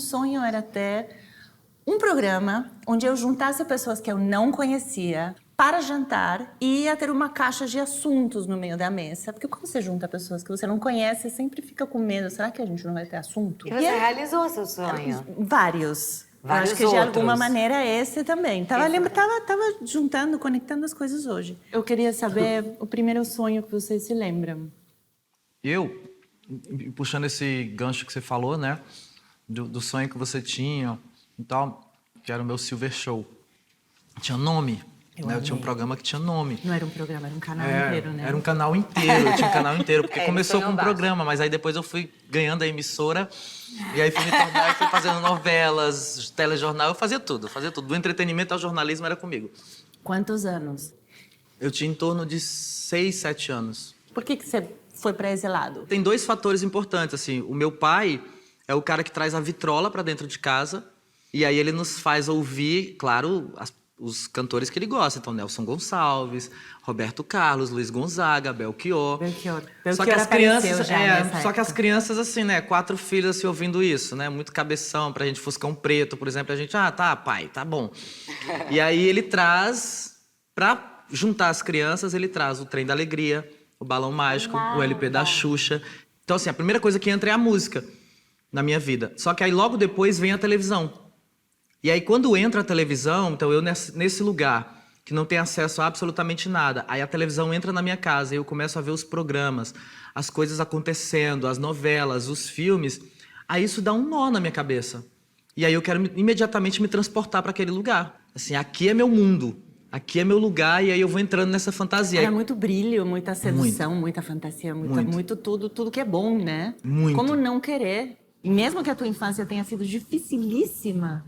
sonho era ter um programa onde eu juntasse pessoas que eu não conhecia para jantar e ia ter uma caixa de assuntos no meio da mesa. Porque quando você junta pessoas que você não conhece, sempre fica com medo. Será que a gente não vai ter assunto? E você realizou seu sonho? Vários. Vários Eu acho que de alguma outros. maneira esse também. Tava juntando, conectando as coisas hoje. Eu queria saber o primeiro sonho que vocês se lembram. Eu, puxando esse gancho que você falou, né? Do sonho que você tinha e tal, que era o meu Silver Show. Tinha nome. Eu tinha um programa que tinha nome. Não era um programa, era um canal inteiro, né? Era um canal inteiro, eu tinha um canal inteiro. Porque começou com um baixo. programa, mas aí depois eu fui ganhando a emissora. E aí fui me tornar, fui fazendo novelas, telejornal, eu fazia tudo. Do entretenimento ao jornalismo era comigo. Quantos anos? Eu tinha em torno de 6, 7 anos. Por que você foi para esse lado? Tem dois fatores importantes, assim. O meu pai é o cara que traz a vitrola para dentro de casa. E aí ele nos faz ouvir, claro, os cantores que ele gosta. Então, Nelson Gonçalves, Roberto Carlos, Luiz Gonzaga, Belchior. Só que as crianças, as crianças, assim, né? 4 filhos, assim, ouvindo isso, né? Muito cabeção pra gente, Fuscão Preto, por exemplo. A gente, tá, pai, tá bom. E aí ele traz, pra juntar as crianças, ele traz o Trem da Alegria, o Balão Mágico, o LP da Xuxa. Então, assim, a primeira coisa que entra é a música na minha vida. Só que aí logo depois vem a televisão. E aí, quando entra a televisão, então eu nesse lugar que não tem acesso a absolutamente nada, aí a televisão entra na minha casa e eu começo a ver os programas, as coisas acontecendo, as novelas, os filmes, aí isso dá um nó na minha cabeça. E aí eu quero imediatamente me transportar para aquele lugar. Assim, aqui é meu mundo, aqui é meu lugar, e aí eu vou entrando nessa fantasia. Era muito brilho, muita sedução, muita fantasia, muito tudo que é bom, né? Muito. Como não querer? E mesmo que a tua infância tenha sido dificilíssima,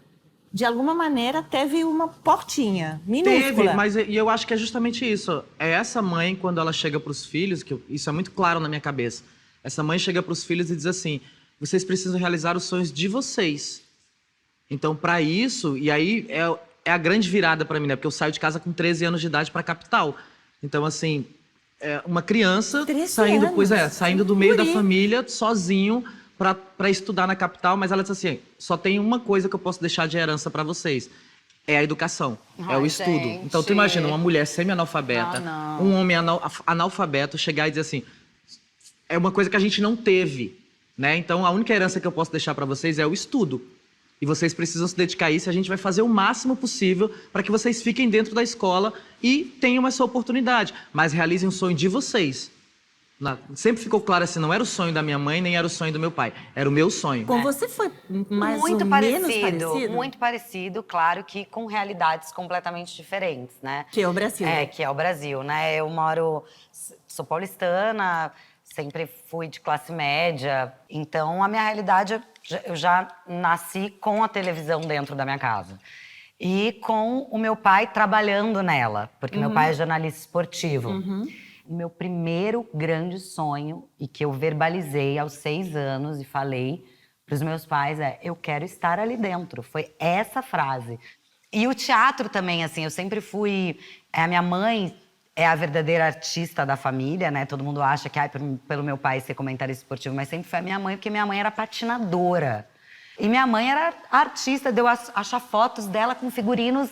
de alguma maneira teve uma portinha minúscula. Teve, mas eu acho que é justamente isso. É essa mãe, quando ela chega para os filhos, isso é muito claro na minha cabeça. Essa mãe chega para os filhos e diz assim: vocês precisam realizar os sonhos de vocês. Então, para isso, e aí é a grande virada para mim, né? Porque eu saio de casa com 13 anos de idade para a capital. Então, assim, uma criança saindo do meio da família, sozinho, para estudar na capital, mas ela disse assim: só tem uma coisa que eu posso deixar de herança para vocês. É a educação, é o estudo. Gente. Então, tu imagina uma mulher semi-analfabeta, um homem analfabeto, chegar e dizer assim: é uma coisa que a gente não teve, né? Então, a única herança que eu posso deixar para vocês é o estudo. E vocês precisam se dedicar a isso, e a gente vai fazer o máximo possível para que vocês fiquem dentro da escola e tenham essa oportunidade. Mas realizem o sonho de vocês. Sempre ficou claro assim, não era o sonho da minha mãe, nem era o sonho do meu pai. Era o meu sonho. Com você foi mais Muito ou parecido, menos parecido? muito parecido, claro que com realidades completamente diferentes, né? Que é o Brasil. Que é o Brasil, né? Sou paulistana, sempre fui de classe média, então a minha realidade, eu já nasci com a televisão dentro da minha casa. E com o meu pai trabalhando nela, porque meu pai é jornalista esportivo. O meu primeiro grande sonho, e que eu verbalizei aos 6 anos e falei para os meus pais, eu quero estar ali dentro. Foi essa frase. E o teatro também, assim, eu sempre fui... A minha mãe é a verdadeira artista da família, né? Todo mundo acha que, pelo meu pai ser comentarista esportivo, mas sempre foi a minha mãe, porque minha mãe era patinadora. E minha mãe era artista, deu achar fotos dela com figurinos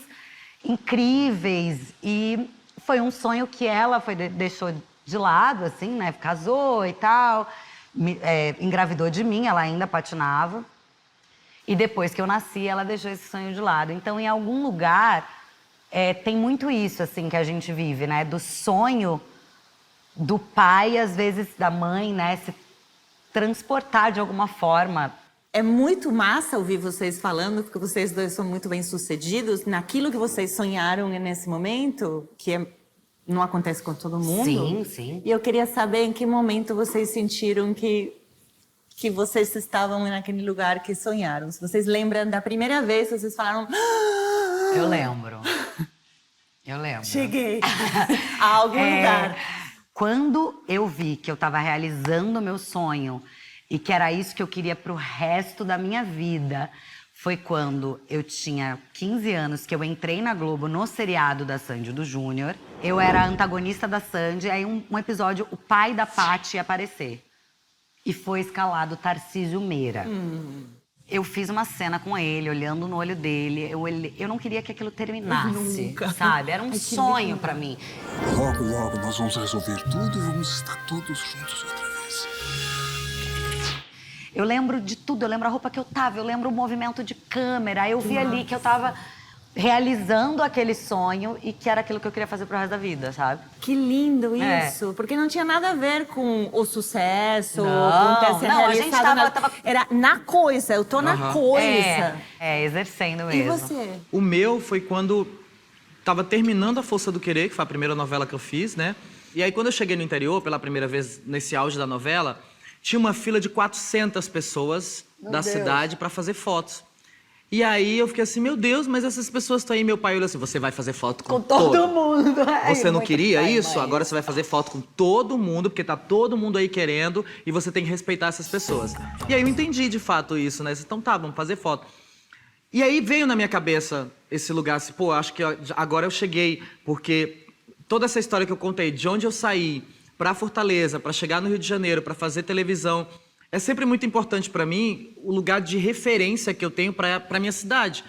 incríveis. E foi um sonho que ela deixou de lado, assim, né? Casou e tal, engravidou de mim, ela ainda patinava. E depois que eu nasci, ela deixou esse sonho de lado. Então, em algum lugar, tem muito isso, assim, que a gente vive, né? Do sonho do pai, às vezes da mãe, né? Se transportar de alguma forma. É muito massa ouvir vocês falando, porque vocês dois são muito bem-sucedidos naquilo que vocês sonharam nesse momento, que não acontece com todo mundo. Sim, sim. E eu queria saber em que momento vocês sentiram que vocês estavam naquele lugar que sonharam. Se vocês lembram da primeira vez que vocês falaram... Eu lembro. Eu lembro. Cheguei a algum lugar. Quando eu vi que eu estava realizando o meu sonho e que era isso que eu queria pro resto da minha vida, foi quando eu tinha 15 anos, que eu entrei na Globo no seriado da Sandy do Júnior. Eu era a antagonista da Sandy, aí um episódio, o pai da Paty ia aparecer. E foi escalado Tarcísio Meira. Eu fiz uma cena com ele, olhando no olho dele. Eu não queria que aquilo terminasse, Nunca. sabe? Era um sonho pra mim. Logo, logo nós vamos resolver tudo e vamos estar todos juntos outra vez. Eu lembro de tudo, eu lembro a roupa que eu tava, eu lembro o movimento de câmera. Eu vi ali que eu tava realizando aquele sonho e que era aquilo que eu queria fazer pro resto da vida, sabe? Que lindo É. isso, porque não tinha nada a ver com o sucesso, Não, com ter se não, a gente realizado tava- Era na coisa, eu tô na coisa. Exercendo E mesmo. você? O meu foi quando tava terminando A Força do Querer, que foi a primeira novela que eu fiz, né? E aí, quando eu cheguei no interior, pela primeira vez nesse auge da novela, tinha uma fila de 400 pessoas da cidade para fazer fotos. E aí eu fiquei assim, meu Deus, mas essas pessoas estão aí. Meu pai olhou assim, você vai fazer foto com Todo mundo. Você não queria isso? Agora você vai fazer foto com todo mundo, porque tá todo mundo aí querendo e você tem que respeitar essas pessoas. E aí eu entendi de fato isso, né? Então tá, vamos fazer foto. E aí veio na minha cabeça esse lugar assim, pô, acho que agora eu cheguei, porque toda essa história que eu contei, de onde eu saí pra Fortaleza, pra chegar no Rio de Janeiro, pra fazer televisão, é sempre muito importante pra mim o lugar de referência que eu tenho pra minha cidade.